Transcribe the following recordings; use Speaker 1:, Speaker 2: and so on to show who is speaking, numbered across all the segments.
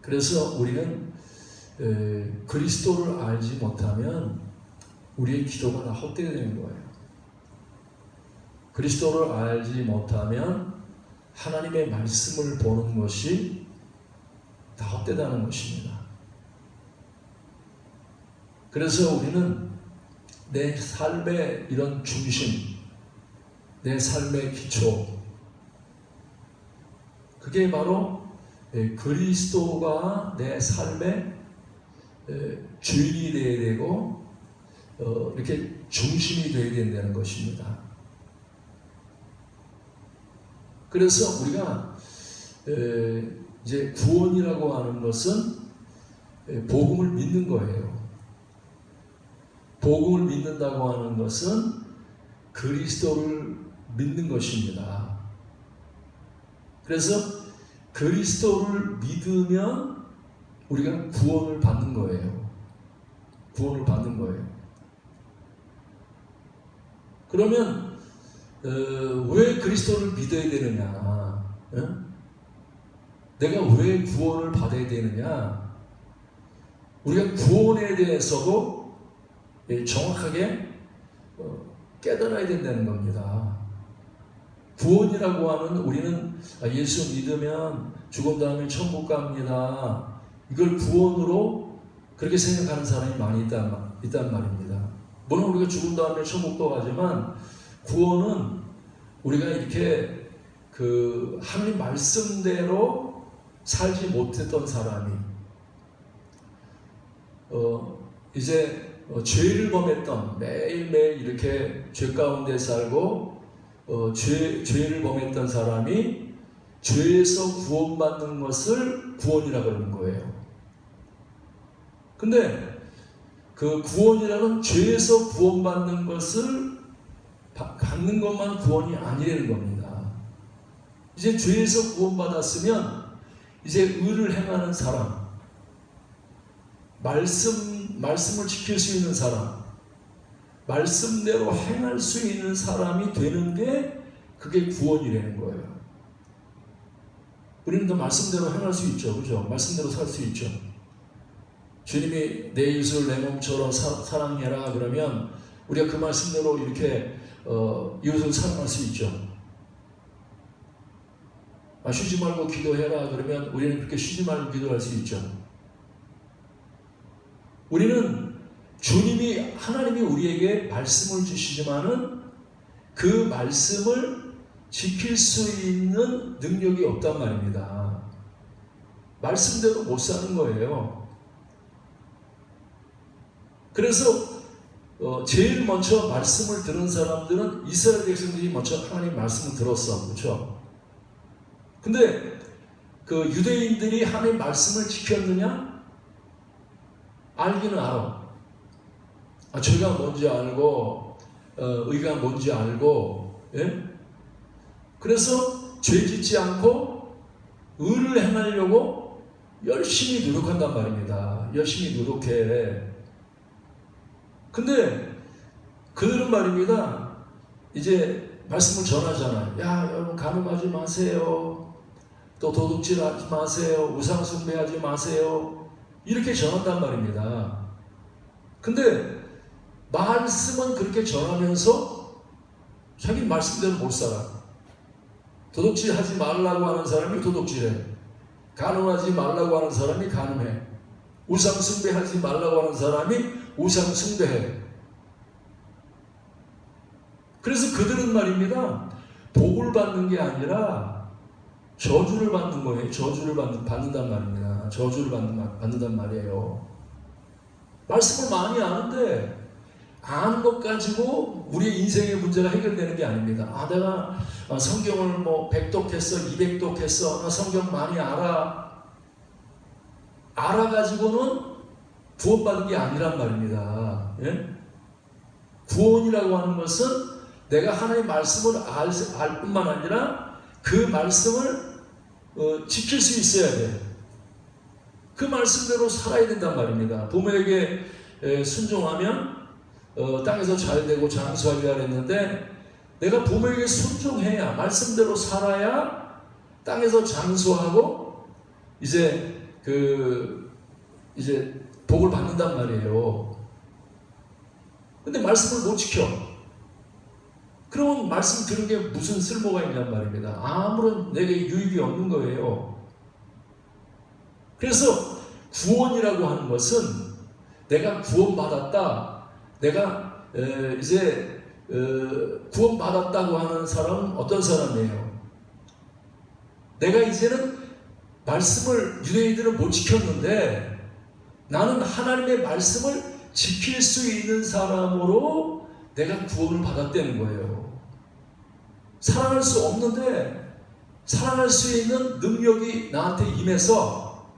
Speaker 1: 그래서 우리는 그리스도를 알지 못하면 우리의 기도가 다 헛되는 거예요. 그리스도를 알지 못하면 하나님의 말씀을 보는 것이 다 헛되다는 것입니다. 그래서 우리는 내 삶의 이런 중심, 내 삶의 기초, 그게 바로 그리스도가 내 삶의 주인이 되어야 되고 이렇게 중심이 되어야 된다는 것입니다. 그래서 우리가 이제 구원이라고 하는 것은 복음을 믿는 거예요. 복음을 믿는다고 하는 것은 그리스도를 믿는 것입니다. 그래서 그리스도를 믿으면 우리가 구원을 받는 거예요. 구원을 받는 거예요. 그러면 왜 그리스도를 믿어야 되느냐? 내가 왜 구원을 받아야 되느냐? 우리가 구원에 대해서도 정확하게 깨달아야 된다는 겁니다. 구원이라고 하는 우리는 예수 믿으면 죽은 다음에 천국 갑니다. 이걸 구원으로 그렇게 생각하는 사람이 많이 있단 말입니다. 물론 우리가 죽은 다음에 천국도 가지만 구원은 우리가 이렇게 하나님 말씀대로 살지 못했던 사람이 이제 죄를 범했던 매일매일 이렇게 죄 가운데 살고 죄를 범했던 사람이 죄에서 구원받는 것을 구원이라고 그러는 거예요. 근데 그 구원이라는 죄에서 구원받는 것을 받는 것만 구원이 아니라는 겁니다. 이제 죄에서 구원받았으면 이제 의를 행하는 사람, 말씀을 지킬 수 있는 사람, 말씀대로 행할 수 있는 사람이 되는 게 그게 구원이라는 거예요. 우리는 또 말씀대로 행할 수 있죠. 그죠? 말씀대로 살 수 있죠. 주님이 내 이웃을 내 몸처럼 사랑해라 그러면 우리가 그 말씀대로 이렇게 이웃을 사랑할 수 있죠. 쉬지 말고 기도해라 그러면 우리는 그렇게 쉬지 말고 기도할 수 있죠. 우리는 하나님이 우리에게 말씀을 주시지만은 그 말씀을 지킬 수 있는 능력이 없단 말입니다. 말씀대로 못 사는 거예요. 그래서 제일 먼저 말씀을 들은 사람들은 이스라엘 백성들이 먼저 하나님 말씀을 들었어. 그렇죠? 근데 그 유대인들이 하나님 말씀을 지켰느냐? 알기는 알아. 죄가 뭔지 알고 의가 뭔지 알고, 예? 그래서 죄 짓지 않고 의를 행하려고 열심히 노력한단 말입니다. 열심히 노력해. 근데 그들은 말입니다. 이제 말씀을 전하잖아요. 야, 여러분 간음하지 마세요. 또 도둑질하지 마세요. 우상 숭배하지 마세요. 이렇게 전한단 말입니다. 근데 말씀은 그렇게 전하면서 자기 말씀대로 못 살아. 도둑질하지 말라고 하는 사람이 도둑질해. 간음하지 말라고 하는 사람이 간음해. 우상 숭배하지 말라고 하는 사람이 우상 숭배해. 그래서 그들은 말입니다. 복을 받는 게 아니라 저주를 받는 거예요. 저주를 받는단 말입니다. 저주를 받는단 말이에요. 말씀을 많이 아는데 아는 것 가지고 우리의 인생의 문제가 해결되는 게 아닙니다. 내가 성경을 100독 했어, 200독 했어, 나 성경 많이 알아가지고는 구원받은 게 아니란 말입니다. 예? 구원이라고 하는 것은 내가 하나님의 말씀을 알 뿐만 아니라 그 말씀을 지킬 수 있어야 돼. 그 말씀대로 살아야 된단 말입니다. 부모에게 순종하면 땅에서 잘 되고 장수하리라 했는데 내가 부모에게 순종해야 말씀대로 살아야 땅에서 장수하고 이제 이제 복을 받는단 말이에요. 근데 말씀을 못 지켜. 그러면 말씀 들은 게 무슨 쓸모가 있냔 말입니다. 아무런 내게 유익이 없는 거예요. 그래서 구원이라고 하는 것은 내가 구원받았다. 내가 이제 구원받았다고 하는 사람은 어떤 사람이에요? 내가 이제는 말씀을 유대인들은 못 지켰는데 나는 하나님의 말씀을 지킬 수 있는 사람으로 내가 구원을 받았다는 거예요. 사랑할 수 없는데 사랑할 수 있는 능력이 나한테 임해서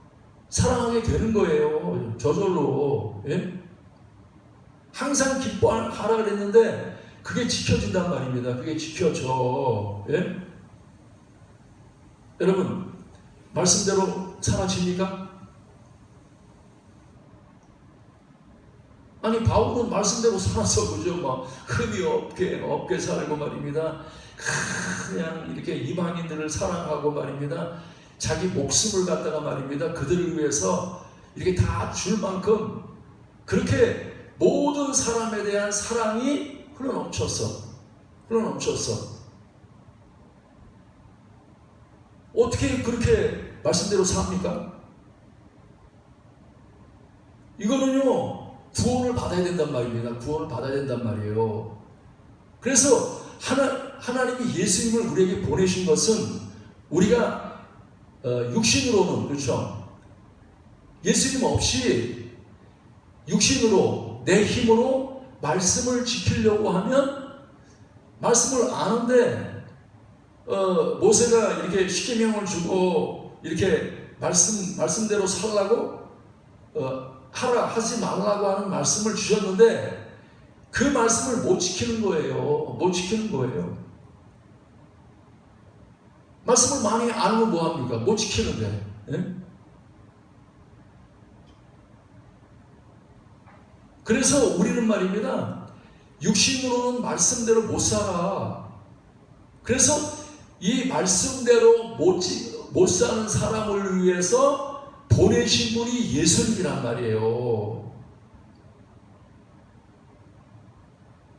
Speaker 1: 사랑하게 되는 거예요. 저절로. 예? 항상 기뻐하라 그랬는데 그게 지켜진단 말입니다. 그게 지켜져. 예? 여러분, 말씀대로 살아집니까? 아니, 바울은 말씀대로 살아서, 그죠? 막, 흠이 없게 살고 말입니다. 그냥 이렇게 이방인들을 사랑하고 말입니다. 자기 목숨을 갖다가 말입니다. 그들을 위해서 이렇게 다 줄 만큼 그렇게 모든 사람에 대한 사랑이 흘러넘쳤어. 어떻게 그렇게 말씀대로 삽니까? 이거는요, 구원을 받아야 된단 말입니다. 구원을 받아야 된단 말이에요. 그래서 하나님이 예수님을 우리에게 보내신 것은 우리가 육신으로는, 그렇죠? 예수님 없이 육신으로 내 힘으로 말씀을 지키려고 하면 말씀을 아는데 모세가 이렇게 십계명을 주고 이렇게 말씀대로 살라고 하지 말라고 하는 말씀을 주셨는데 그 말씀을 못 지키는 거예요. 말씀을 많이 알면 뭐합니까? 못 지키는데. 예? 그래서 우리는 말입니다. 육신으로는 말씀대로 못 살아. 그래서 이 말씀대로 못 사는 사람을 위해서 보내신 분이 예수님이란 말이에요.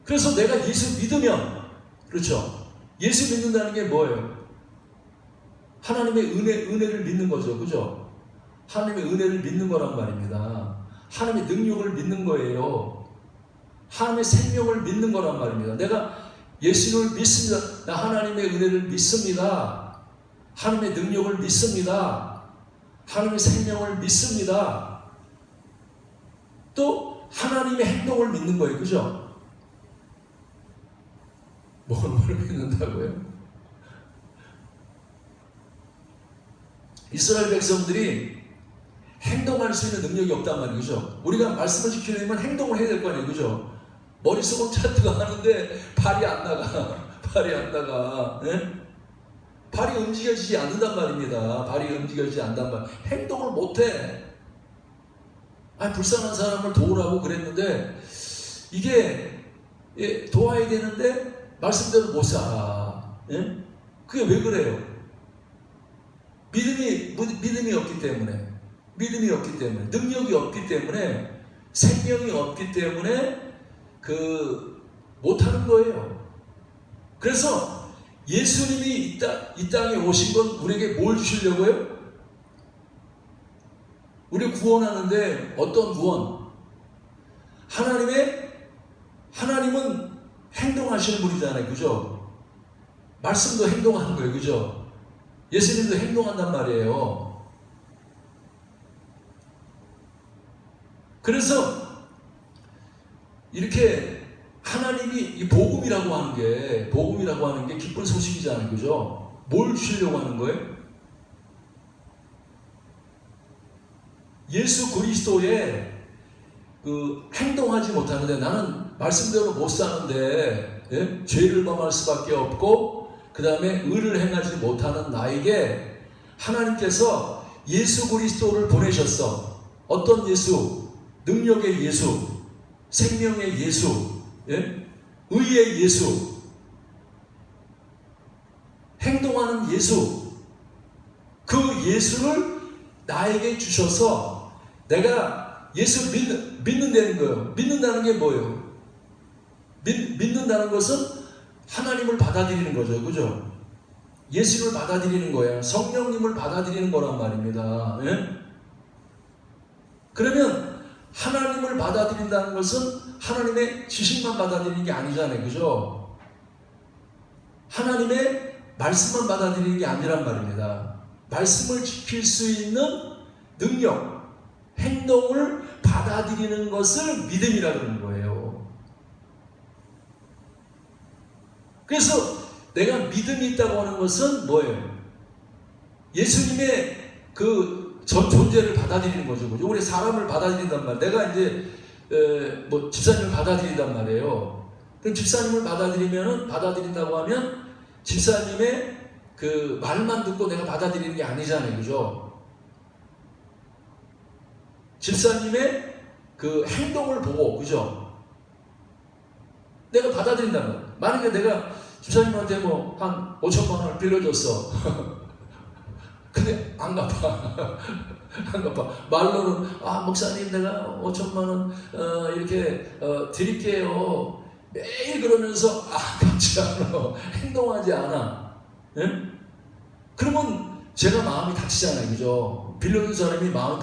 Speaker 1: 그래서 내가 예수 믿으면, 그렇죠? 예수 믿는다는 게 뭐예요? 하나님의 은혜를 믿는 거죠. 그죠? 하나님의 은혜를 믿는 거란 말입니다. 하나님의 능력을 믿는 거예요. 하나님의 생명을 믿는 거란 말입니다. 내가 예수님을 믿습니다. 나 하나님의 은혜를 믿습니다. 하나님의 능력을 믿습니다. 하나님의 생명을 믿습니다. 또 하나님의 행동을 믿는 거예요. 그죠? 뭘 믿는다고요? 이스라엘 백성들이 행동할 수 있는 능력이 없단 말이에요. 그죠? 우리가 말씀을 지키려면 행동을 해야 될 거 아니에요. 그죠? 머릿속은 차트가 하는데 발이 안 나가. 네? 발이 움직여지지 않는단 말입니다. 행동을 못해. 불쌍한 사람을 도우라고 그랬는데 이게 도와야 되는데 말씀대로 못 살아. 예? 그게 왜 그래요? 믿음이 없기 때문에, 능력이 없기 때문에, 생명이 없기 때문에 못하는 거예요. 그래서 예수님이 이 땅에 오신 건 우리에게 뭘 주시려고요? 우리 구원하는데 어떤 구원? 하나님은 행동하시는 분이잖아요. 그죠? 말씀도 행동하는 거예요. 그죠? 예수님도 행동한단 말이에요. 그래서 이렇게 하나님이 이 복음이라고 하는 게 기쁜 소식이잖아요. 그죠? 뭘 주시려고 하는 거예요? 예수 그리스도에 행동하지 못하는데 나는 말씀대로 못 사는데 죄를 범할 수밖에 없고 그 다음에 의를 행하지 못하는 나에게 하나님께서 예수 그리스도를 보내셨어. 어떤 예수? 능력의 예수, 생명의 예수, 의의 예수, 행동하는 예수. 그 예수를 나에게 주셔서 내가 예수 믿는다는 거예요. 믿는다는 게 뭐예요? 믿는다는 것은 하나님을 받아들이는 거죠. 그죠? 예수를 받아들이는 거예요. 성령님을 받아들이는 거란 말입니다. 예? 그러면 하나님을 받아들인다는 것은 하나님의 지식만 받아들이는 게 아니잖아요. 그죠? 하나님의 말씀만 받아들이는 게 아니란 말입니다. 말씀을 지킬 수 있는 능력, 행동을 받아들이는 것을 믿음이라 그러는 거예요. 그래서 내가 믿음이 있다고 하는 것은 뭐예요? 예수님의 그 존재를 받아들이는 거죠. 우리 사람을 받아들인단 말이에요. 내가 이제 집사님을 받아들인단 말이에요. 그럼 집사님을 받아들인다고 하면 집사님의 그 말만 듣고 내가 받아들이는 게 아니잖아요. 그죠? 집사님의 그 행동을 보고, 그죠? 내가 받아들인다는 거예요. 만약에 내가 집사님한테 뭐 한 5천만 원을 빌려줬어. 근데 안 갚아. 안 갚아. 말로는 목사님 내가 5천만 원 이렇게 드릴게요. 매일 그러면서 갚지 않아. 행동하지 않아. 예? 그러면 제가 마음이 다치잖아요. 그죠? 빌려준 사람이 마음이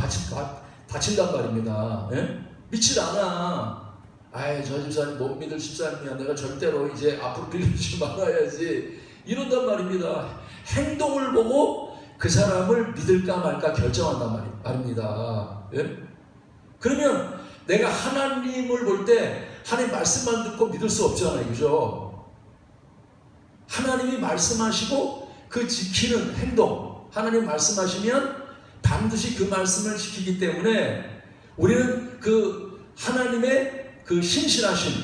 Speaker 1: 다친단 말입니다. 예? 믿질 않아. 저 집사님 못 믿을 집사님이야. 내가 절대로 이제 앞으로 빌려주지 말아야지. 이런단 말입니다. 행동을 보고 그 사람을 믿을까 말까 결정한단 말입니다. 예? 그러면 내가 하나님을 볼 때 하나님 말씀만 듣고 믿을 수 없잖아요. 그죠? 하나님이 말씀하시고 그 지키는 행동. 하나님 말씀하시면 반드시 그 말씀을 지키기 때문에 우리는 그 하나님의 그 신실하심,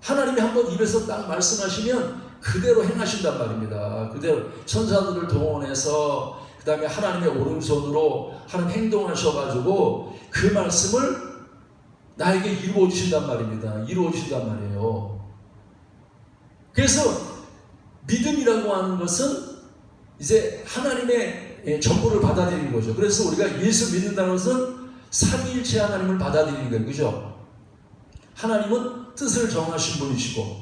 Speaker 1: 하나님이 한번 입에서 딱 말씀하시면 그대로 행하신단 말입니다. 그대로 천사들을 동원해서 그 다음에 하나님의 오른손으로 하는 행동하셔가지고 그 말씀을 나에게 이루어 주신단 말입니다. 이루어 주신단 말이에요. 그래서 믿음이라고 하는 것은 이제 하나님의 전부를 받아들이는 거죠. 그래서 우리가 예수 믿는다는 것은 삼위일체 하나님을 받아들이는 거예요. 그죠? 하나님은 뜻을 정하신 분이시고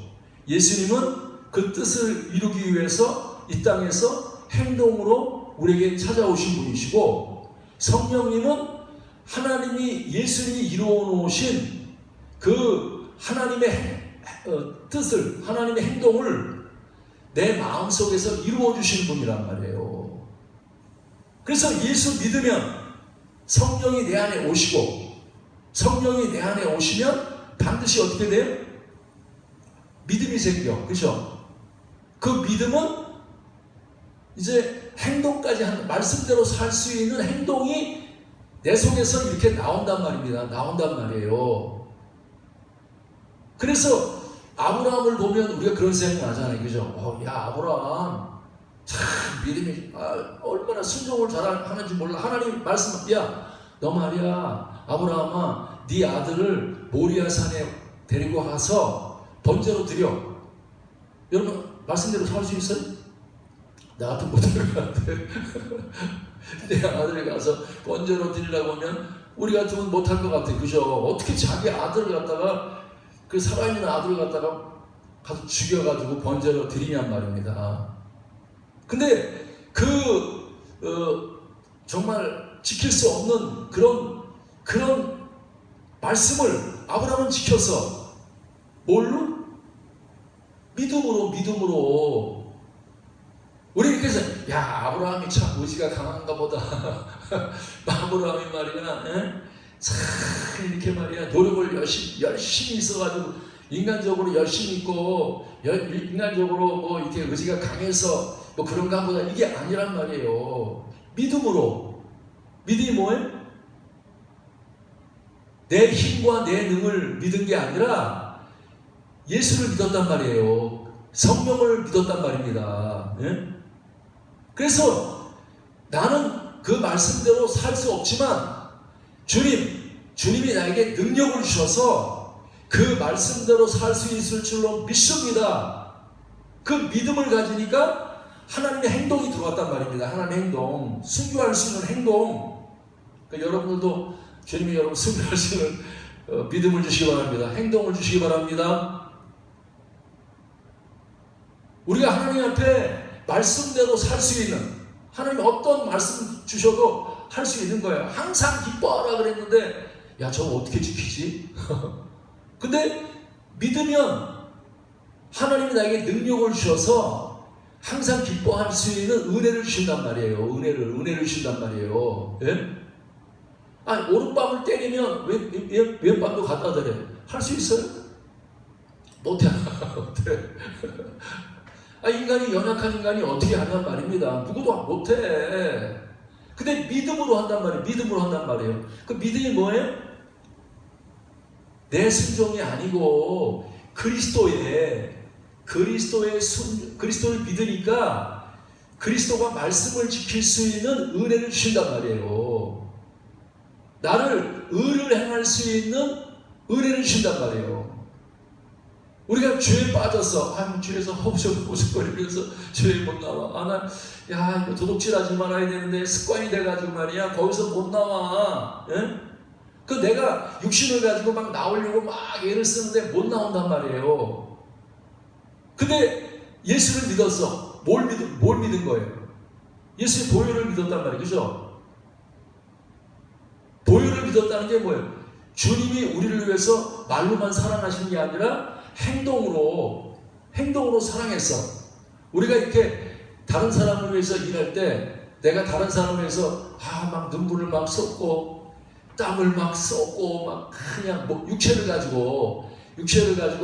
Speaker 1: 예수님은 그 뜻을 이루기 위해서 이 땅에서 행동으로 우리에게 찾아오신 분이시고 성령님은 하나님이 예수님이 이루어 놓으신 그 하나님의 뜻을 하나님의 행동을 내 마음속에서 이루어 주시는 분이란 말이에요. 그래서 예수 믿으면 성령이 내 안에 오시고 성령이 내 안에 오시면 반드시 어떻게 돼요? 믿음이 생겨. 그죠? 그 믿음은 이제 행동까지 하는, 말씀대로 살 수 있는 행동이 내 속에서 이렇게 나온단 말입니다. 나온단 말이에요. 그래서 아브라함을 보면 우리가 그런 생각 나잖아요. 그죠? 야, 아브라함 참 믿음이 얼마나 순종을 잘하는지 몰라. 하나님 말씀, 야, 너 말이야, 아브라함아, 네 아들을 모리아산에 데리고 가서 번제로 드려. 여러분 말씀대로 살 수 있어요? 나 같은 못 드릴 것 같아. 내 아들을 가서 번제로 드리려고 하면 우리 같으면 못할 것 같아. 그죠? 어떻게 자기 아들을 갖다가 그 살아있는 아들을 갖다가 가서 죽여가지고 번제로 드리냔 말입니다. 근데 정말 지킬 수 없는 그런 말씀을 아브라함은 지켜서 뭘로? 믿음으로. 우리 이렇게 해서 야, 아브라함이 참 의지가 강한가 보다. 아브라함이 말이야, 참 이렇게 말이야 노력을 열심히 있어가지고 인간적으로 열심히 있고 인간적으로 뭐 이렇게 의지가 강해서 뭐 그런가 보다. 이게 아니란 말이에요. 믿음으로. 믿음이 뭐예요? 내 힘과 내 능을 믿은 게 아니라 예수를 믿었단 말이에요. 성령을 믿었단 말입니다. 예? 그래서 나는 그 말씀대로 살 수 없지만 주님이 나에게 능력을 주셔서 그 말씀대로 살 수 있을 줄로 믿습니다. 그 믿음을 가지니까 하나님의 행동이 들어왔단 말입니다. 하나님의 행동, 순교할 수 있는 행동. 그러니까 여러분들도 주님이 여러분 순교할 수 있는 믿음을 주시기 바랍니다. 행동을 주시기 바랍니다. 우리가 하나님 앞에 말씀대로 살 수 있는, 하나님 어떤 말씀 주셔도 할 수 있는 거예요. 항상 기뻐하라 그랬는데 야 저거 어떻게 지키지? 근데 믿으면 하나님이 나에게 능력을 주셔서 항상 기뻐할 수 있는 은혜를 주신단 말이에요. 은혜를 주신단 말이에요. 예? 아니 오른밤을 때리면 왼밤도 갖다 대래. 할 수 있어요? 못해. 인간이 연약한 인간이 어떻게 하냔 말입니다. 누구도 못해. 근데 믿음으로 한단 말이에요. 믿음으로 한단 말이에요. 그 믿음이 뭐예요? 내 순종이 아니고 그리스도를 믿으니까 그리스도가 말씀을 지킬 수 있는 은혜를 주신단 말이에요. 나를 의를 행할 수 있는 은혜를 주신단 말이에요. 우리가 죄에 빠졌어. 죄에서 허우적거리면서 죄에 못 나와. 이거 도둑질하지 말아야 되는데 습관이 돼가지고 말이야. 거기서 못 나와. 예? 그 내가 육신을 가지고 막 나오려고 막 애를 쓰는데 못 나온단 말이에요. 근데 예수를 믿었어. 뭘 믿은 거예요? 예수의 보혈을 믿었단 말이에요. 그죠? 보혈을 믿었다는 게 뭐예요? 주님이 우리를 위해서 말로만 사랑하시는 게 아니라 행동으로 사랑했어. 우리가 이렇게 다른 사람을 위해서 일할 때 내가 다른 사람을 위해서 막 눈물을 막 쏟고 땀을 막 쏟고 막 그냥 육체를 가지고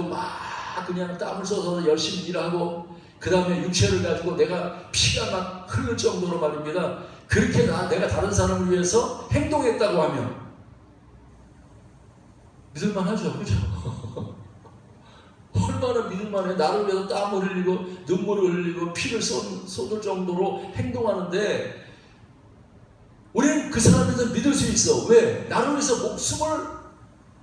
Speaker 1: 막 그냥 땀을 쏟아서 열심히 일하고 그 다음에 육체를 가지고 내가 피가 막 흐를 정도로 말입니다. 그렇게 내가 다른 사람을 위해서 행동했다고 하면 믿을만 하죠. 그죠? 얼마나 믿을만해. 나를 위해서 땀을 흘리고 눈물을 흘리고 피를 쏟을 정도로 행동하는데 우리는 그 사람에 대해서 믿을 수 있어. 왜? 나를 위해서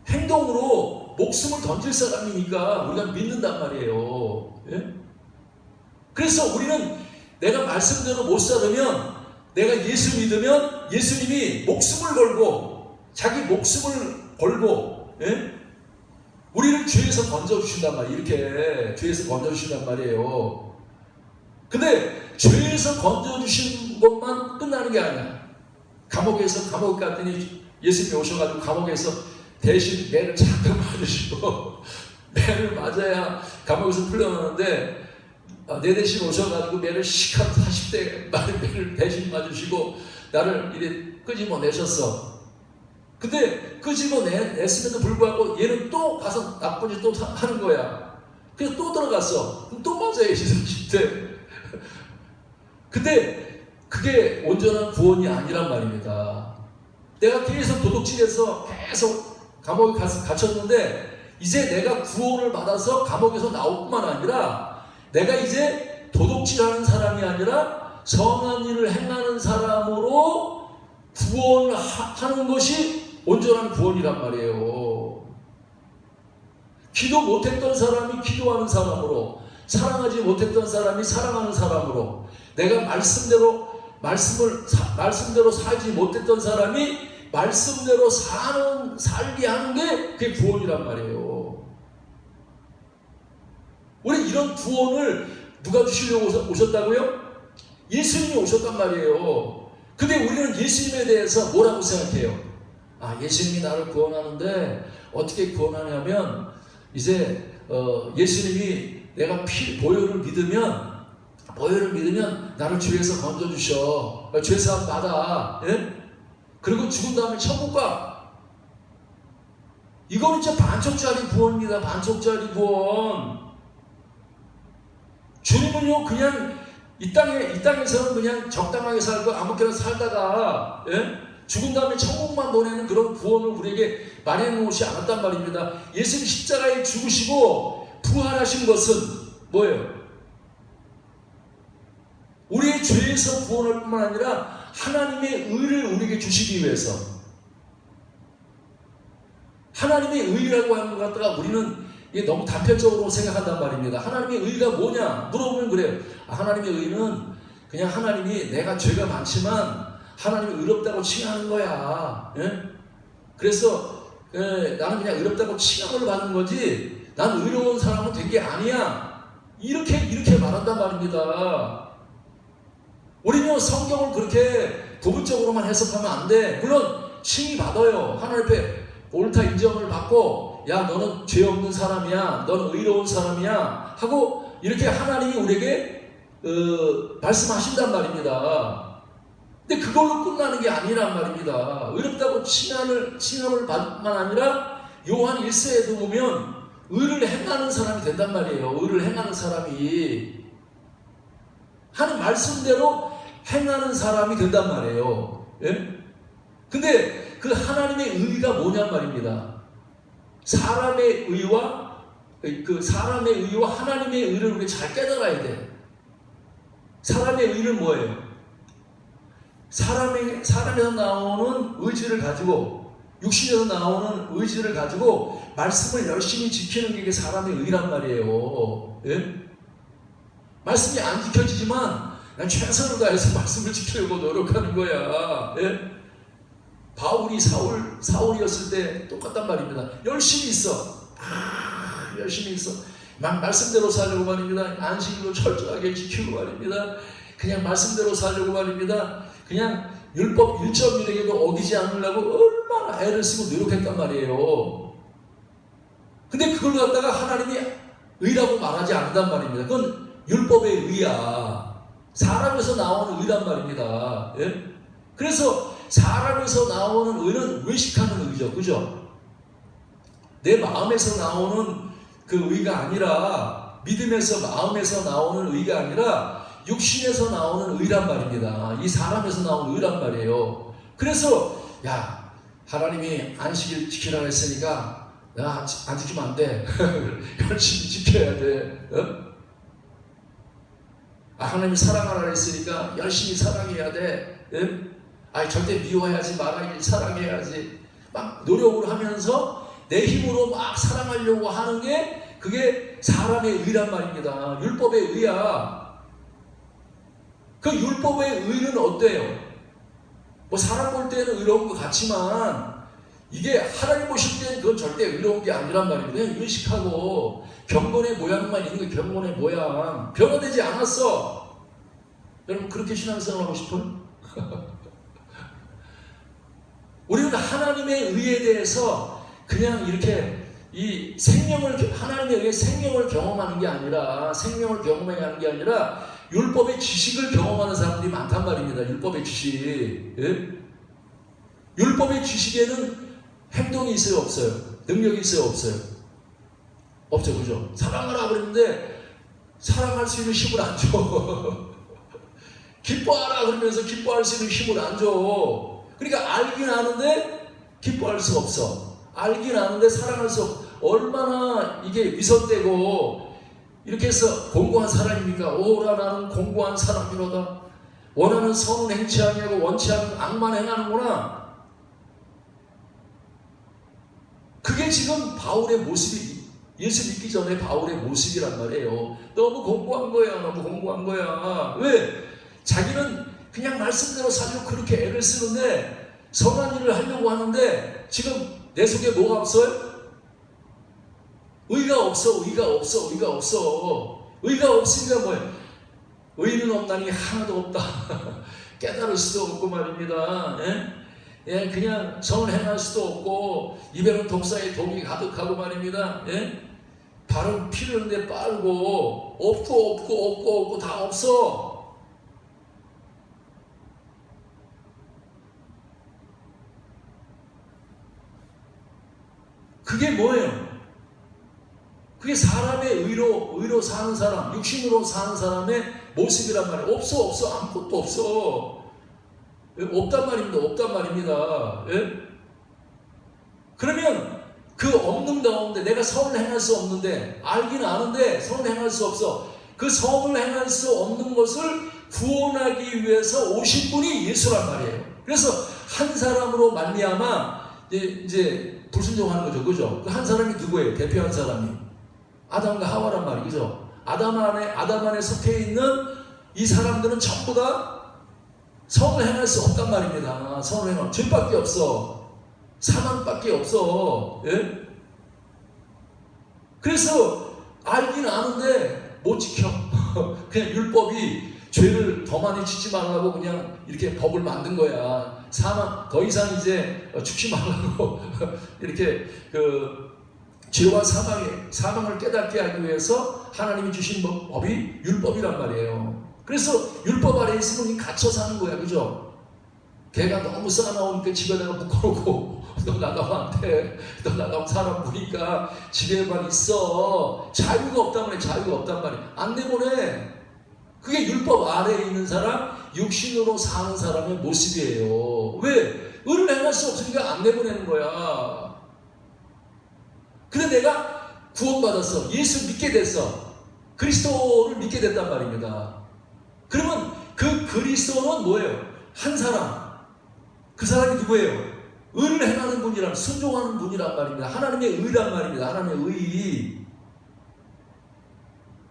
Speaker 1: 행동으로 목숨을 던질 사람이니까 우리가 믿는단 말이에요. 예? 그래서 우리는 내가 말씀대로 못 살으면 내가 예수 믿으면 예수님이 목숨을 걸고 자기 목숨을 걸고 예? 우리를 죄에서 건져주신단 말이에요. 이렇게 죄에서 건져주신단 말이에요. 근데 죄에서 건져주신 것만 끝나는 게 아니야. 감옥 갔더니 예수님이 오셔가지고 감옥에서 대신 매를 잠깐 맞으시고 매를 맞아야 감옥에서 풀려나는데 내 대신 오셔가지고 매를 시컷 40대 매를 대신 맞으시고 나를 이래 끄집어내셨어. 근데 끄집어냈음에도 불구하고 얘는 또 가서 나쁜 짓 또 하는 거야. 그래서 또 들어갔어. 그럼 또 맞아요. 40대. 근데 그게 온전한 구원이 아니란 말입니다. 내가 계속 도둑질해서 계속 감옥에 갇혔는데 이제 내가 구원을 받아서 감옥에서 나올 뿐만 아니라 내가 이제 도둑질하는 사람이 아니라 선한 일을 행하는 사람으로 구원을 하는 것이 온전한 구원이란 말이에요. 기도 못했던 사람이 기도하는 사람으로, 사랑하지 못했던 사람이 사랑하는 사람으로, 내가 말씀대로 살지 못했던 사람이 말씀대로 살게 하는 게 그게 구원이란 말이에요. 우리 이런 구원을 누가 주시려고 오셨다고요? 예수님이 오셨단 말이에요. 근데 우리는 예수님에 대해서 뭐라고 생각해요? 예수님이 나를 구원하는데 어떻게 구원하냐면 이제 예수님이 내가 보혈을 믿으면 나를 죄에서 건져주셔. 죄사함 받아. 예? 그리고 죽은 다음에 천국 가. 이거는 진짜 반쪽짜리 구원입니다. 반쪽짜리 구원. 주님은요 그냥 이 땅에서는 그냥 적당하게 살고 아무렇게나 살다가 예? 죽은 다음에 천국만 보내는 그런 구원을 우리에게 마련해 놓지 않았단 말입니다. 예수님 십자가에 죽으시고 부활하신 것은 뭐예요? 우리의 죄에서 구원할 뿐만 아니라 하나님의 의를 우리에게 주시기 위해서. 하나님의 의라고 하는 것 갖다가 우리는 너무 단편적으로 생각한단 말입니다. 하나님의 의가 뭐냐 물어보면 그래요. 하나님의 의는 그냥 하나님이 내가 죄가 많지만 하나님이 의롭다고 칭하는 거야. 예? 그래서 나는 그냥 의롭다고 칭함을 받는 거지 난 의로운 사람은 된 게 아니야. 이렇게 말한단 말입니다. 우리는 성경을 그렇게 부분적으로만 해석하면 안 돼. 물론 칭의 받아요. 하나님 앞에 옳다 인정을 받고 야 너는 죄 없는 사람이야, 너는 의로운 사람이야 하고 이렇게 하나님이 우리에게 말씀하신단 말입니다. 근데 그걸로 끝나는 게 아니란 말입니다. 의롭다고 칭함을 받만 아니라 요한 1세에도 보면 의를 행하는 사람이 된단 말이에요. 의를 행하는 사람이 하는 말씀대로 행하는 사람이 된단 말이에요. 예? 근데 그 하나님의 의가 뭐냔 말입니다. 사람의 의와 하나님의 의를 우리가 잘 깨달아야 돼. 사람의 의는 뭐예요? 사람에서 나오는 의지를 가지고, 육신에서 나오는 의지를 가지고 말씀을 열심히 지키는 게 사람의 의란 말이에요. 예? 말씀이 안 지켜지지만 난 최선을 다해서 말씀을 지키려고 노력하는 거야. 예? 바울이 사울이었을 때 똑같단 말입니다. 열심히 있어. 열심히 있어. 말씀대로 살려고 말입니다. 안식일로 철저하게 지키고 말입니다. 그냥 말씀대로 살려고 말입니다. 그냥 율법 1.1에게도 어기지 않으려고 얼마나 애를 쓰고 노력했단 말이에요. 근데 그걸 갖다가 하나님이 의라고 말하지 않는단 말입니다. 그건 율법의 의야. 사람에서 나오는 의란 말입니다. 예? 그래서 사람에서 나오는 의는 외식하는 의죠. 그죠? 내 마음에서 나오는 그 의가 아니라, 믿음에서 마음에서 나오는 의가 아니라 육신에서 나오는 의란 말입니다. 이 사람에서 나오는 의란 말이에요. 그래서 야, 하나님이 안식일 지키라고 했으니까 나 안 지키면 안 돼. 열심히 지켜야 돼. 어? 하나님이 사랑하라 했으니까 열심히 사랑해야 돼. 예? 절대 미워해야지 말아야지, 사랑해야지. 막 노력을 하면서 내 힘으로 막 사랑하려고 하는 게 그게 사람의 의란 말입니다. 율법의 의야. 그 율법의 의는 어때요? 뭐 사람 볼 때는 의로운 것 같지만 이게 하나님 보실 때는 그건 절대 의로운 게 아니란 말입니다. 그냥 의식하고 경건의 모양만 있는 게 경건의 모양. 변화되지 않았어. 여러분 그렇게 신앙생활 하고 싶어요? 우리는 하나님의 의에 대해서 그냥 이렇게 이 하나님의 의해 생명을 경험하는 게 아니라, 생명을 경험해야 하는 게 아니라 율법의 지식을 경험하는 사람들이 많단 말입니다. 율법의 지식. 예? 율법의 지식에는 행동이 있어요, 없어요? 능력이 있어요, 없어요? 없죠, 그죠? 사랑하라 그랬는데 사랑할 수 있는 힘을 안 줘. 기뻐하라 그러면서 기뻐할 수 있는 힘을 안 줘. 그러니까 알긴 아는데 기뻐할 수 없어. 알긴 아는데 사랑할 수 없어. 얼마나 이게 위선되고 이렇게 해서 공고한 사람입니까? 오라 나는 공고한 사람이로다. 원하는 선은 행치 아니하고 원치 않는 악만 행하는구나. 그게 지금 바울의 모습이, 예수 믿기 전에 바울의 모습이란 말이에요. 너무 공고한 거야. 너무 공고한 거야. 왜? 자기는 그냥 말씀대로 살려고 그렇게 애를 쓰는데, 선한 일을 하려고 하는데 지금 내 속에 뭐가 없어요? 의가 없어. 의가 없어. 의가 없어. 의가 없으니까 뭐예요? 의는 없다니 하나도 없다. 깨달을 수도 없고 말입니다. 예? 그냥 선을 행할 수도 없고, 입에는 독사의 독이 가득하고 말입니다. 예? 발은 피르는데 빨고, 없고 다 없어. 그게 뭐예요? 그게 사람의 의로 사는 사람, 육신으로 사는 사람의 모습이란 말이에요. 없어. 아무것도 없어. 없단 말입니다. 예? 그러면 그 없는 가운데, 내가 선을 행할 수 없는데, 알긴 아는데 선을 행할 수 없어. 그 선을 행할 수 없는 것을 구원하기 위해서 오신 분이 예수란 말이에요. 그래서 한 사람으로 말미암아 이제 불순종하는 거죠. 그죠? 그 한 사람이 누구예요? 대표한 사람이 아담과 하와란 말이죠. 아담 안에 속해 있는 이 사람들은 전부 다 선을 행할 수 없단 말입니다. 선을 행할 죄밖에 없어. 사망밖에 없어. 예? 그래서 알긴 아는데 못 지켜. 그냥 율법이 죄를 더 많이 짓지 말라고 그냥 이렇게 법을 만든 거야. 사망, 더 이상 이제 죽지 말라고 이렇게 죄와 사망을 깨닫게 하기 위해서 하나님이 주신 법이 율법이란 말이에요. 그래서 율법 아래에 있으면 갇혀 사는 거야. 그죠? 걔가 너무 쌓아놓으니까 집에다가 묶어놓고 너 나가면 안 돼. 너 나가면 사람 보니까 집에만 있어. 자유가 없단 말이야. 자유가 없단 말이야. 안 내보내. 그게 율법 아래에 있는 사람, 육신으로 사는 사람의 모습이에요. 왜? 의를 행할 수 없으니까 안 내보내는 거야. 근데 내가 구원받았어. 예수 믿게 됐어. 그리스도를 믿게 됐단 말입니다. 그러면 그 그리스도는 뭐예요? 한 사람. 그 사람이 누구예요? 의를 행하는 분이란, 순종하는 분이란 말입니다. 하나님의 의란 말입니다. 하나님의 의.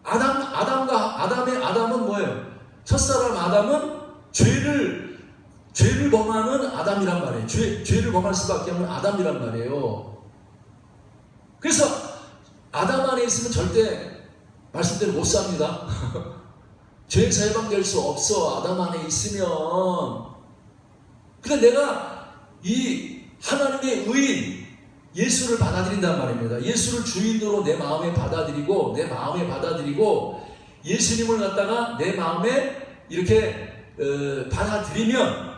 Speaker 1: 아담은 뭐예요? 첫사람 아담은 죄를 범하는 아담이란 말이에요. 죄를 범할 수밖에 없는 아담이란 말이에요. 그래서 아담 안에 있으면 절대 말씀대로 못 삽니다. 죄에서 해방될 수 없어. 아담 안에 있으면. 근데 내가 이 하나님의 의인 예수를 받아들인단 말입니다. 예수를 주인으로 내 마음에 받아들이고 예수님을 갖다가 내 마음에 이렇게 받아들이면,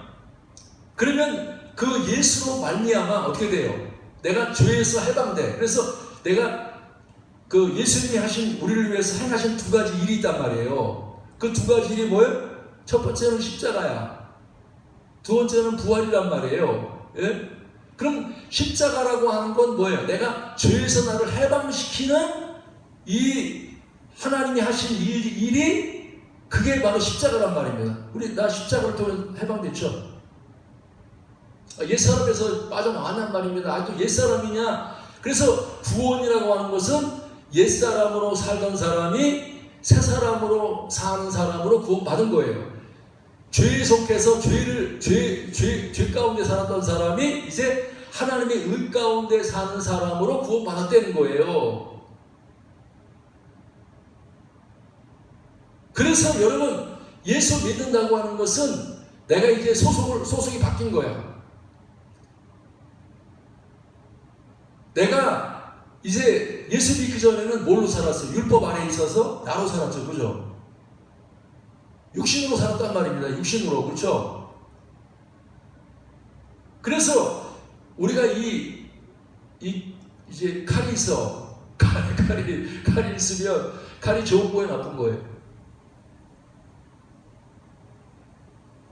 Speaker 1: 그러면 그 예수로 말미암아 어떻게 돼요? 내가 죄에서 해방돼. 그래서 내가 그 예수님이 하신, 우리를 위해서 행하신 두 가지 일이 있단 말이에요. 그 두 가지 일이 뭐예요? 첫 번째는 십자가야. 두 번째는 부활이란 말이에요. 예? 그럼 십자가라고 하는 건 뭐예요? 내가 죄에서 나를 해방시키는 이 하나님이 하신 일이 그게 바로 십자가란 말입니다. 나 십자가를 통해 해방됐죠? 옛사람에서 빠져나왔단 말입니다. 또 옛사람이냐? 그래서 구원이라고 하는 것은 옛사람으로 살던 사람이 새사람으로 사는 사람으로 구원받은 거예요. 죄에 속해서 죄 가운데 살았던 사람이 이제 하나님의 의 가운데 사는 사람으로 구원받았다는 거예요. 그래서 여러분, 예수 믿는다고 하는 것은 내가 이제 소속이 바뀐 거야. 내가 이제 예수 믿기 전에는 뭘로 살았어요? 율법 안에 있어서 나로 살았죠. 그죠? 육신으로 살았단 말입니다. 육신으로. 그렇죠? 그래서 우리가 이제 칼이 있어. 칼이 있으면 칼이 좋은 거예요, 나쁜 거예요?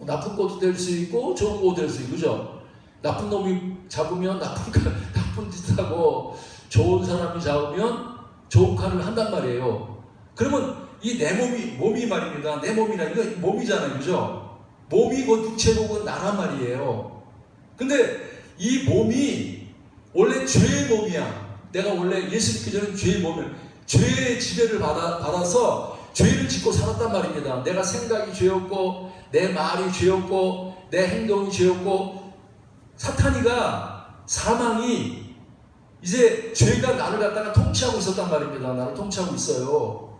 Speaker 1: 나쁜 것도 될 수 있고 좋은 것도 될 수 있고. 그죠? 나쁜 놈이 잡으면 나쁜 짓 하고, 좋은 사람이 잡으면 좋은 칼을 한단 말이에요. 그러면 이 내 몸이 말입니다. 내 몸이라, 이거 몸이잖아요. 그죠? 몸이 곧 육체고 나란 말이에요. 근데 이 몸이 원래 죄의 몸이야. 내가 원래 예수 믿기 전에 죄의 몸이야. 죄의 지배를 받아서 죄를 짓고 살았단 말입니다. 내가 생각이 죄였고, 내 말이 죄였고, 내 행동이 죄였고, 사망이 이제 죄가 나를 갖다가 통치하고 있었단 말입니다. 나를 통치하고 있어요.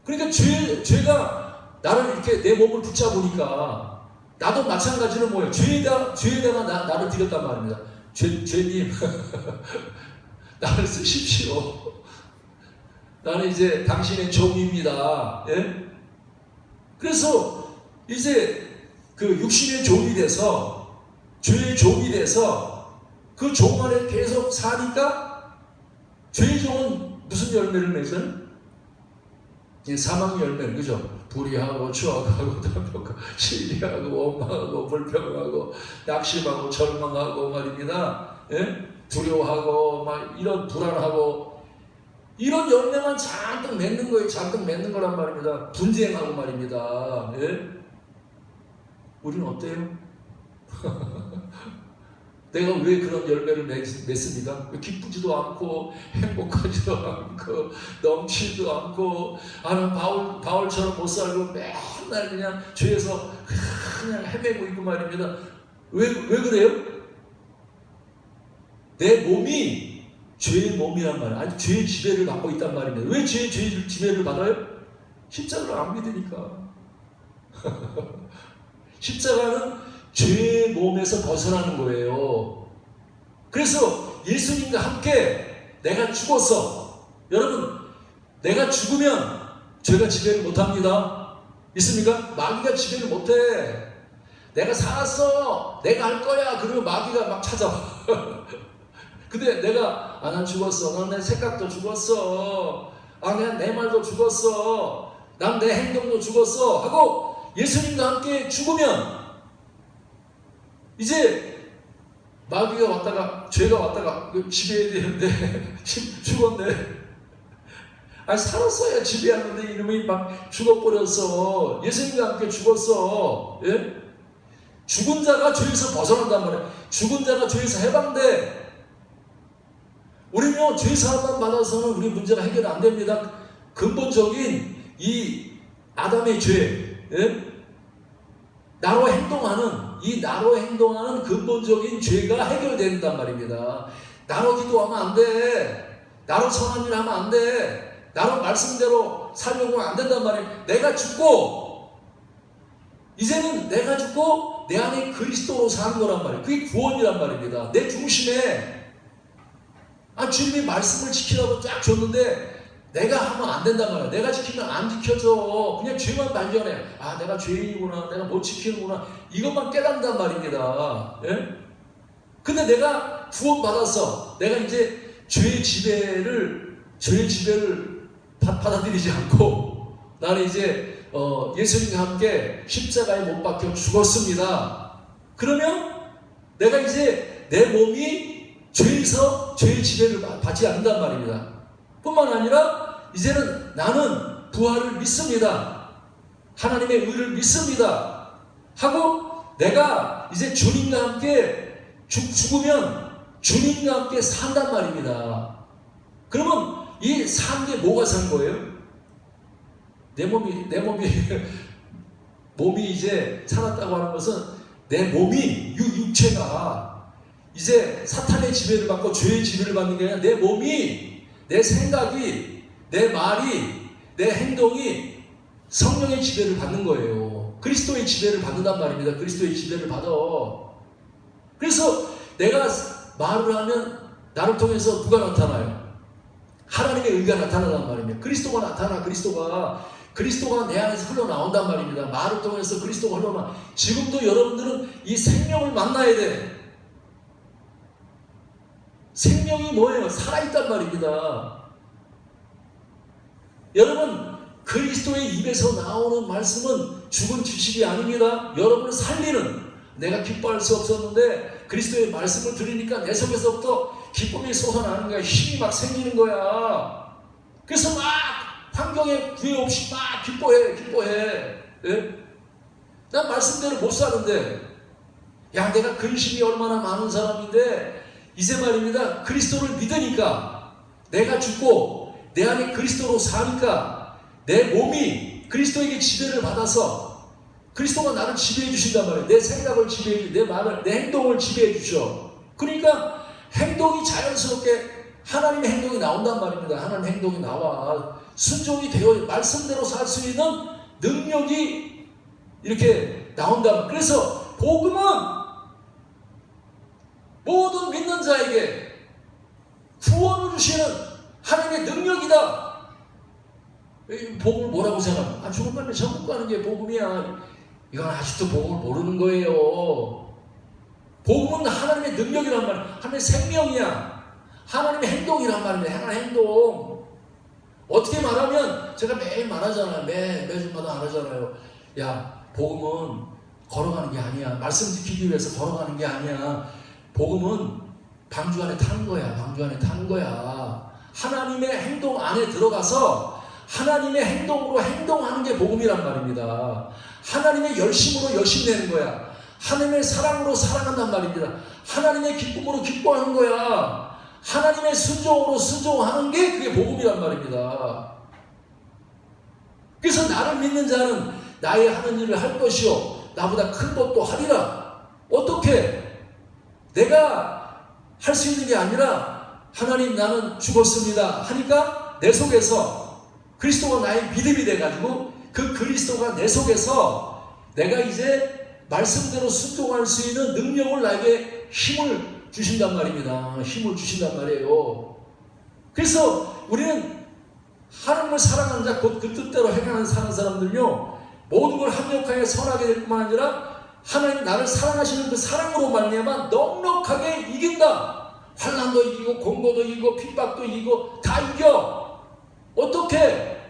Speaker 1: 그러니까 죄가 나를 이렇게 내 몸을 붙잡으니까 나도 마찬가지로 뭐예요? 죄에다가 나를 들였단 말입니다. 죄님 나를 쓰십시오. 나는 이제 당신의 종입니다. 예? 그래서 이제 그 육신의 종이 돼서, 죄의 종이 돼서 그 종 안에 계속 사니까, 죄의 종은 무슨 열매를 맺어요? 사망의 열매는, 그죠? 불의하고 추악하고 탐욕하고 시기하고 원망하고 불평하고 낙심하고 절망하고 말입니다. 예? 두려워하고 막 이런 불안하고 이런 열매만 잔뜩 맺는 거예요. 잔뜩 맺는 거란 말입니다. 분쟁하고 말입니다. 예? 우리는 어때요? 내가 왜 그런 열매를 맺습니까? 기쁘지도 않고 행복하지도 않고 넘치지도 않고 나는 바울처럼 못 살고 맨날 그냥 죄에서 그냥 헤매고 있고 말입니다. 왜 그래요? 내 몸이 죄의 몸이란 말이에요. 아니 죄의 지배를 받고 있단 말입니다. 왜 죄의 지배를 받아요? 십자가를 안 믿으니까. 십자가는 죄의 몸에서 벗어나는 거예요. 그래서 예수님과 함께 내가 죽었어. 여러분, 내가 죽으면 죄가 지배를 못합니다. 있습니까? 마귀가 지배를 못해. 내가 살았어. 내가 할 거야. 그러면 마귀가 막 찾아와. 근데 내가 난 죽었어. 난 내 생각도 죽었어. 난 내 말도 죽었어. 난 내 행동도 죽었어. 하고 예수님과 함께 죽으면 이제 마귀가 왔다가 죄가 왔다가 지배해야 되는데 죽었네. 아니 살았어야 지배하는데 이놈이 막 죽어버렸어. 예수님과 함께 죽었어. 예? 죽은 자가 죄에서 벗어난단 말이에요. 죽은 자가 죄에서 해방돼. 우리는 죄사함만 받아서는 우리 문제가 해결 안 됩니다. 근본적인 이 아담의 죄, 예? 나로 행동하는 근본적인 죄가 해결된단 말입니다. 나로 기도하면 안 돼. 나로 선한 일 하면 안 돼. 나로 말씀대로 살려고 하면 안 된단 말이에요. 내가 죽고 이제는 내가 죽고 내 안에 그리스도로 사는 거란 말이에요. 그게 구원이란 말입니다. 내 중심에 주님이 말씀을 지키라고 쫙 줬는데 내가 하면 안 된단 말이야. 내가 지키면 안 지켜져. 그냥 죄만 발견해. 내가 죄인이구나. 내가 못 지키는구나. 이것만 깨닫는단 말입니다. 예? 근데 내가 구원받았어. 내가 이제 죄의 지배를 받아들이지 않고 나는 이제 예수님과 함께 십자가에 못 박혀 죽었습니다. 그러면 내가 이제 내 몸이 죄의 지배를 받지 않는단 말입니다. 뿐만 아니라 이제는 나는 부활을 믿습니다. 하나님의 의를 믿습니다. 하고 내가 이제 주님과 함께 죽으면 주님과 함께 산단 말입니다. 그러면 이 산 게 뭐가 산 거예요? 내 몸이 이제 살았다고 하는 것은 내 몸이 육체가 이제 사탄의 지배를 받고 죄의 지배를 받는 게 아니라 내 몸이 내 생각이 내 말이 내 행동이 성령의 지배를 받는 거예요. 그리스도의 지배를 받는단 말입니다. 그리스도의 지배를 받아. 그래서 내가 말을 하면 나를 통해서 누가 나타나요? 하나님의 의가 나타나단 말입니다. 그리스도가 나타나. 그리스도가 내 안에서 흘러나온단 말입니다. 말을 통해서 그리스도가 흘러나. 지금도 여러분들은 이 생명을 만나야 돼. 생명이 뭐예요? 살아있단 말입니다. 여러분, 그리스도의 입에서 나오는 말씀은 죽은 지식이 아닙니다. 여러분을 살리는, 내가 기뻐할 수 없었는데 그리스도의 말씀을 들으니까 내 속에서부터 기쁨이 솟아나는 거야. 힘이 막 생기는 거야. 그래서 막 환경에 구애 없이 막 기뻐해. 예? 난 말씀대로 못 사는데, 내가 근심이 얼마나 많은 사람인데 이제 말입니다. 그리스도를 믿으니까 내가 죽고 내 안에 그리스도로 사니까 내 몸이 그리스도에게 지배를 받아서 그리스도가 나를 지배해 주신단 말이에요. 내 생각을 지배해 주시고 내 말을, 내 행동을 지배해 주셔. 그러니까 행동이 자연스럽게 하나님의 행동이 나온단 말입니다. 하나님의 행동이 나와. 순종이 되어 말씀대로 살 수 있는 능력이 이렇게 나온다. 그래서 복음은 모든 믿는 자에게 구원을 주시는 하나님의 능력이다. 복음을 뭐라고 생각합니까? 죽은 다음에 천국 가는 게 복음이야. 이건 아직도 복음을 모르는 거예요. 복음은 하나님의 능력이란 말이야. 하나님의 생명이야. 하나님의 행동이란 말이야. 하나님의 행동. 어떻게 말하면 제가 매일 말하잖아요. 매주마다 말하잖아요. 복음은 걸어가는 게 아니야. 말씀 지키기 위해서 걸어가는 게 아니야. 복음은 방주 안에 타는 거야. 방주 안에 타는 거야. 하나님의 행동 안에 들어가서 하나님의 행동으로 행동하는 게 복음이란 말입니다. 하나님의 열심으로 열심 내는 거야. 하나님의 사랑으로 사랑한단 말입니다. 하나님의 기쁨으로 기뻐하는 거야. 하나님의 순종으로 순종하는 게 그게 복음이란 말입니다. 그래서 나를 믿는 자는 나의 하는 일을 할 것이요 나보다 큰 것도 하리라. 어떻게? 내가 할 수 있는 게 아니라 하나님 나는 죽었습니다 하니까 내 속에서 그리스도가 나의 믿음이 돼가지고 그 그리스도가 내 속에서 내가 이제 말씀대로 순종할 수 있는 능력을 나에게 힘을 주신단 말입니다. 힘을 주신단 말이에요. 그래서 우리는 하나님을 사랑하는 자, 곧 그 뜻대로 행하는 사는 사람들요, 모든 걸 합력하여 선하게 될 뿐만 아니라 하나님 나를 사랑하시는 그 사랑으로 말미암아 넉넉하게 이긴다. 환난도 이기고 공고도 이기고 핍박도 이기고 다 이겨. 어떻게?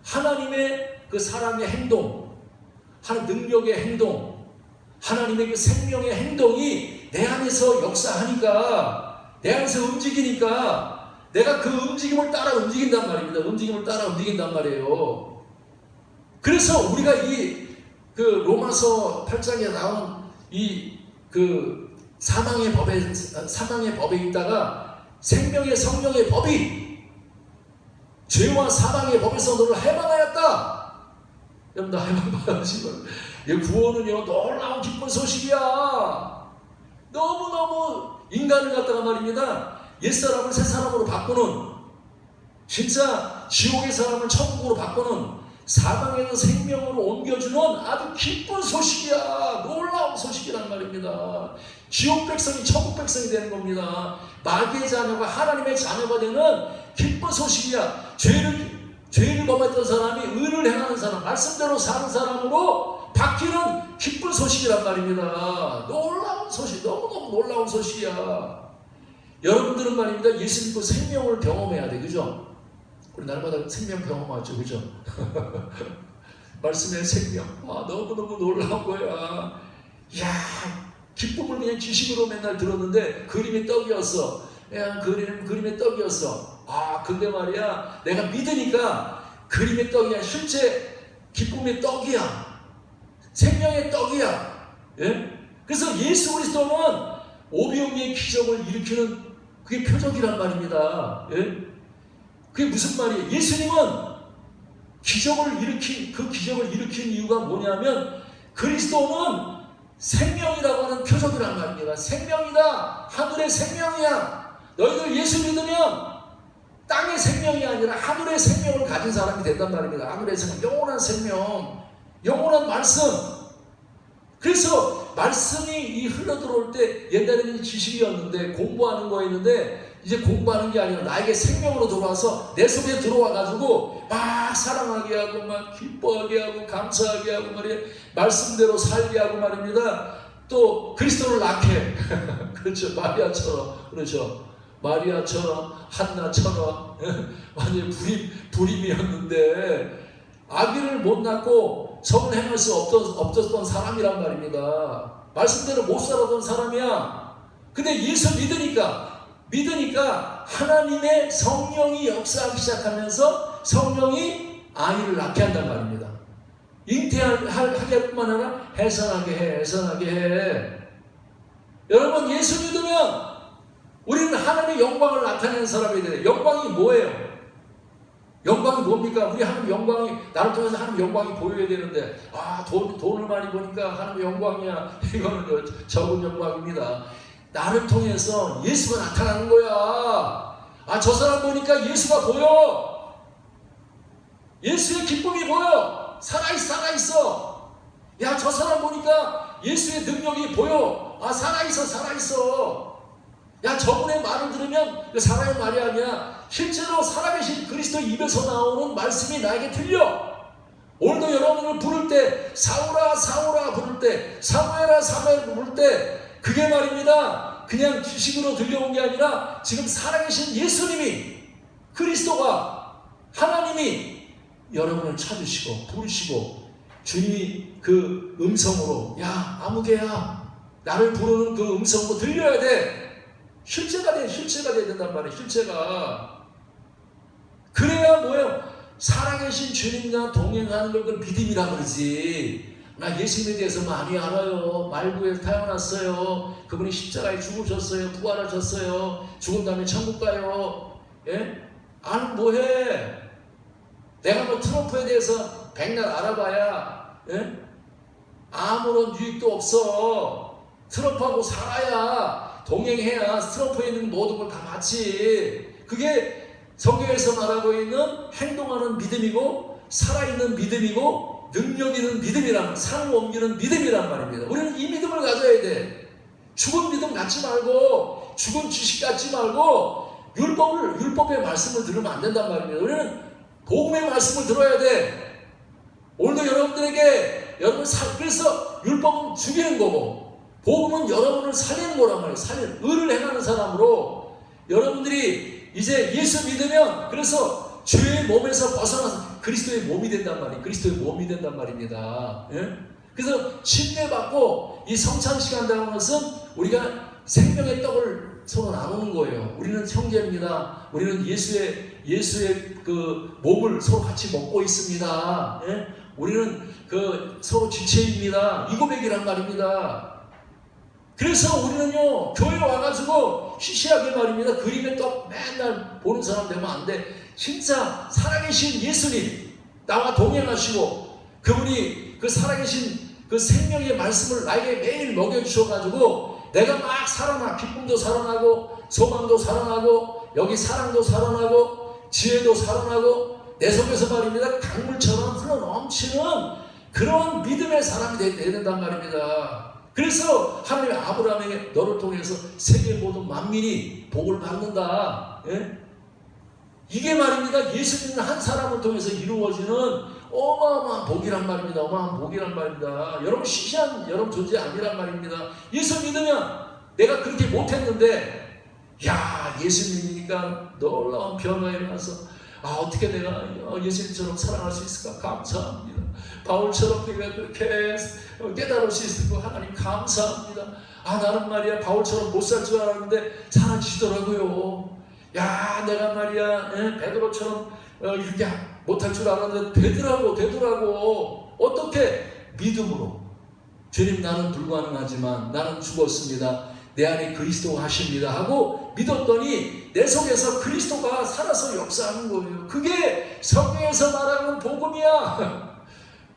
Speaker 1: 하나님의 그 사랑의 행동, 하나님 능력의 행동, 하나님의 그 생명의 행동이 내 안에서 역사하니까, 내 안에서 움직이니까 내가 그 움직임을 따라 움직인단 말입니다. 움직임을 따라 움직인단 말이에요. 그래서 우리가 이 그 로마서 8장에 나온 이 그 사망의 법에 있다가 생명의 성령의 법이 죄와 사망의 법에서 너를 해방하였다. 여러분 다 해방받으시면 이 구원은요 놀라운 기쁜 소식이야. 너무너무 인간을 갖다가 말입니다, 옛사람을 새사람으로 바꾸는, 진짜 지옥의 사람을 천국으로 바꾸는, 사망에서 생명으로 옮겨주는 아주 기쁜 소식이야. 놀라운 소식이란 말입니다. 지옥 백성이 천국 백성이 되는 겁니다. 마귀의 자녀가 하나님의 자녀가 되는 기쁜 소식이야. 죄를 범했던 사람이 의를 행하는 사람, 말씀대로 사는 사람으로 바뀌는 기쁜 소식이란 말입니다. 놀라운 소식, 너무너무 놀라운 소식이야. 여러분들은 말입니다, 예수 믿고 생명을 경험해야 돼. 그죠? 우리 날마다 생명 경험하죠. 그죠? 말씀의 생명. 너무너무 놀라운 거야. 이야, 기쁨을 그냥 지식으로 맨날 들었는데 그림이 떡이었어. 그냥 그림의 떡이었어. 근데 말이야, 내가 믿으니까 그림의 떡이 아니라 실제 기쁨의 떡이야. 생명의 떡이야. 예? 그래서 예수 그리스도는 오병이의 기적을 일으키는 그게 표적이란 말입니다. 예? 그게 무슨 말이에요? 예수님은 기적을 일으킨 이유가 뭐냐면 그리스도는 생명이라고 하는 표적이란 말입니다. 생명이다. 하늘의 생명이야. 너희들 예수 믿으면 땅의 생명이 아니라 하늘의 생명을 가진 사람이 된단 말입니다. 하늘의 생명, 영원한 생명, 영원한 말씀. 그래서 말씀이 흘러들어올 때 옛날에는 지식이었는데 공부하는 거였는데 이제 공부하는 게 아니라 나에게 생명으로 들어와서 내 속에 들어와가지고 막 사랑하게 하고 막 기뻐하게 하고 감사하게 하고 말이야, 말씀대로 살게 하고 말입니다. 또 그리스도를 낳게 그렇죠. 마리아처럼, 그렇죠. 마리아처럼, 한나처럼 완전 불임이었는데 아기를 못 낳고 성을 행할 수 없었던 사람이란 말입니다. 말씀대로 못 살았던 사람이야. 근데 예수 믿으니까 하나님의 성령이 역사하기 시작하면서 성령이 아이를 낳게 한단 말입니다. 잉태하게 할 뿐만 아니라 해산하게 해. 여러분 예수 믿으면 우리는 하나님의 영광을 나타내는 사람이 돼요. 영광이 뭐예요? 영광이 뭡니까? 우리 하나님 영광이, 나를 통해서 하나님 영광이 보여야 되는데 돈을 많이 버니까 하나님의 영광이야. 이거는 적은 영광입니다. 나를 통해서 예수가 나타나는 거야. 저 사람 보니까 예수가 보여. 예수의 기쁨이 보여. 살아있어. 야, 저 사람 보니까 예수의 능력이 보여. 살아있어. 야, 저분의 말을 들으면 사람의 말이 아니야. 실제로 살아계신 그리스도 입에서 나오는 말씀이 나에게 들려. 오늘도 여러분을 부를 때 사울아 부를 때, 사무엘아 부를 때 그게 말입니다, 그냥 지식으로 들려온 게 아니라 지금 살아계신 예수님이, 그리스도가, 하나님이 여러분을 찾으시고 부르시고 주님이 그 음성으로, 야 아무개야, 나를 부르는 그 음성으로 들려야 돼. 실체가 돼야 된단 말이에요. 실체가. 그래야 뭐예요? 살아계신 주님과 동행하는 걸 믿음이라 그러지. 나 예수님에 대해서 많이 알아요. 말구에서 태어났어요. 그분이 십자가에 죽으셨어요. 부활하셨어요. 죽은 다음에 천국 가요. 예? 아는 뭐해? 내가 뭐 트럼프에 대해서 백날 알아봐야 예? 아무런 유익도 없어. 트럼프하고 살아야, 동행해야 트럼프에 있는 모든 걸 다 맞지. 그게 성경에서 말하고 있는 행동하는 믿음이고 살아있는 믿음이고 능력 있는 믿음이란, 삶을 옮기는 믿음이란 말입니다. 우리는 이 믿음을 가져야 돼. 죽은 믿음 갖지 말고, 죽은 지식 갖지 말고, 율법의 말씀을 들으면 안 된단 말입니다. 우리는 복음의 말씀을 들어야 돼. 오늘도 여러분들에게, 그래서 율법은 죽이는 거고, 복음은 여러분을 살리는 거란 말이에요. 의를 행하는 사람으로 여러분들이 이제 예수 믿으면, 그래서 죄의 몸에서 벗어나서 그리스도의 몸이 된단 말이에요. 그리스도의 몸이 된단 말입니다. 예? 그래서 침례받고 이 성찬식 한다는 것은 우리가 생명의 떡을 서로 나누는 거예요. 우리는 형제입니다. 우리는 예수의 그 몸을 서로 같이 먹고 있습니다. 예? 우리는 그 서로 지체입니다. 이 고백이란 말입니다. 그래서 우리는요, 교회 와가지고 시시하게 말입니다. 그림의 떡 맨날 보는 사람 되면 안 돼. 진짜 살아계신 예수님, 나와 동행하시고, 그분이 그 살아계신 그 생명의 말씀을 나에게 매일 먹여주셔가지고, 내가 막 살아나, 기쁨도 살아나고, 소망도 살아나고, 여기 사랑도 살아나고, 지혜도 살아나고, 내 속에서 말입니다. 강물처럼 흘러 넘치는 그런 믿음의 사람이 되어야 된단 말입니다. 그래서 하나님의 아브라함에게 너를 통해서 세계 모든 만민이 복을 받는다. 예? 이게 말입니다. 예수 믿는 한 사람을 통해서 이루어지는 어마어마한 복이란 말입니다. 어마어마한 복이란 말입니다. 여러분 시시한 여러분 존재 아니란 말입니다. 예수 믿으면 내가 그렇게 못했는데 야 예수 믿으니까 놀라운 변화가 일어나서 어떻게 내가 예수님처럼 사랑할 수 있을까? 감사합니다. 바울처럼 내가 그렇게 깨달을 수 있을 거 하나님 감사합니다. 나는 말이야 바울처럼 못 살 줄 알았는데 살아지더라고요. 야 내가 말이야 베드로처럼 이렇게 못할 줄 알았는데 되더라고. 어떻게? 믿음으로. 주님 나는 불가능하지만 나는 죽었습니다. 내 안에 그리스도가 하십니다 하고 믿었더니 내 속에서 그리스도가 살아서 역사하는 거예요. 그게 성경에서 말하는 복음이야.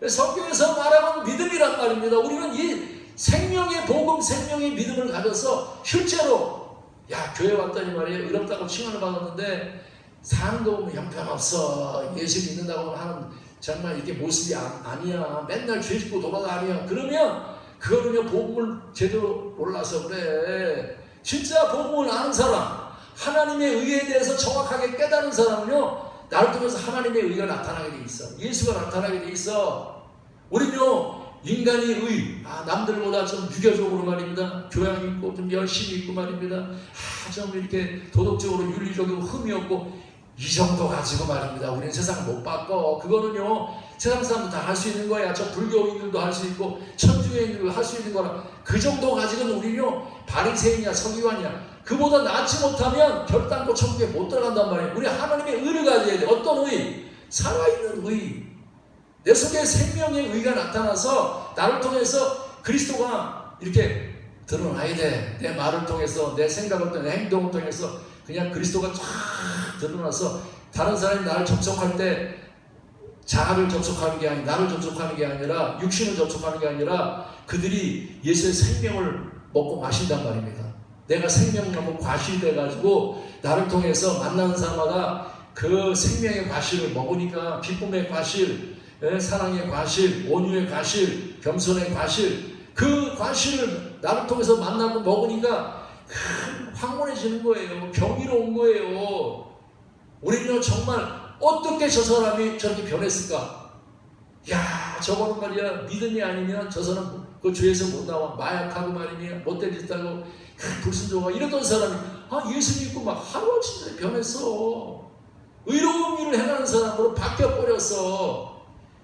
Speaker 1: 성경에서 말하는 믿음이란 말입니다. 우리는 이 생명의 복음, 생명의 믿음을 가져서 실제로 교회 왔더니 말이야 의롭다고 칭찬을 받았는데 사는 거 보면 형편없어. 예수 믿는다고 하는 정말 이렇게 모습이 아니야. 맨날 죄 짓고 돌아다니야. 그러면 그거는요 복음을 제대로 몰라서 그래. 진짜 복음을 아는 사람, 하나님의 의에 대해서 정확하게 깨달은 사람은요 나를 통해서 하나님의 의가 나타나게 돼 있어. 예수가 나타나게 돼 있어. 우리는요 인간의 의, 남들보다 좀 유교적으로 말입니다. 교양 있고 좀 열심히 있고 말입니다. 좀 이렇게 도덕적으로 윤리적이고 흠이 없고 이 정도 가지고 말입니다. 우리는 세상을 못 바꿔. 그거는요 세상 사람도 다 할 수 있는 거야. 저 불교인들도 할 수 있고 천주교인들도 할 수 있는 거라. 그 정도 가지고는 우리는요 바리새인이야 서기관이야. 그보다 낫지 못하면 결단코 천국에 못 들어간단 말이에요. 우리 하나님의 의를 가져야 돼. 어떤 의? 살아있는 의. 내 속에 생명의 의가 나타나서 나를 통해서 그리스도가 이렇게 드러나야 돼. 내 말을 통해서, 내 생각을 통해서, 내 행동을 통해서 그냥 그리스도가 쫙 드러나서 다른 사람이 나를 접촉할 때 자아를 접촉하는 게 아니라, 나를 접촉하는 게 아니라, 육신을 접촉하는 게 아니라 그들이 예수의 생명을 먹고 마신단 말입니다. 내가 생명나무 과실이 돼가지고 나를 통해서 만나는 사람마다 그 생명의 과실을 먹으니까 기쁨의 과실, 사랑의 과실, 온유의 과실, 겸손의 과실, 그 과실을 나를 통해서 만나고 먹으니까 황홀해지는 거예요. 경이로운 거예요. 우리는 정말 어떻게 저 사람이 저렇게 변했을까? 저거는 말이야 믿음이 아니면 저 사람 그 죄에서 못 나와. 마약하고 말이냐 못된 짓 하고 불순종하고 이러던 사람이 예수 믿고 막 하루아침에 변했어. 의로운 일을 행하는 사람으로 바뀌어버렸어.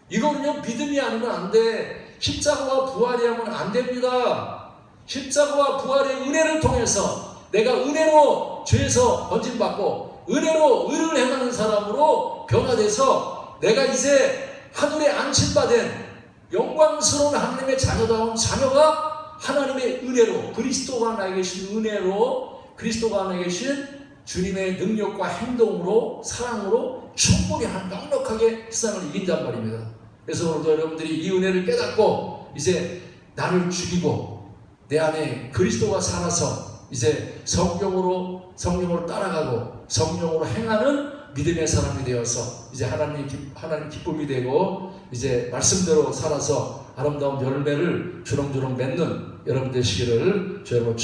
Speaker 1: 이거는요 믿음이 아니면 안 돼. 십자가와 부활이 하면 안 됩니다. 십자가와 부활의 은혜를 통해서 내가 은혜로 죄에서 건진받고 은혜로 의를 행하는 사람으로 변화돼서 내가 이제 하늘에 안침받은 영광스러운 하나님의 자녀다운 자녀가 하나님의 은혜로, 그리스도가 안에 계신 은혜로, 그리스도가 안에 계신 주님의 능력과 행동으로, 사랑으로 충분히 넉넉하게 세상을 이긴단 말입니다. 그래서 오늘도 여러분들이 이 은혜를 깨닫고 이제 나를 죽이고 내 안에 그리스도가 살아서 이제 성령으로 따라가고 성령으로 행하는 믿음의 사람이 되어서 이제 하나님 기쁨이 되고 이제 말씀대로 살아서 아름다운 열매를 주렁주렁 맺는 여러분 되시기를 주 여러분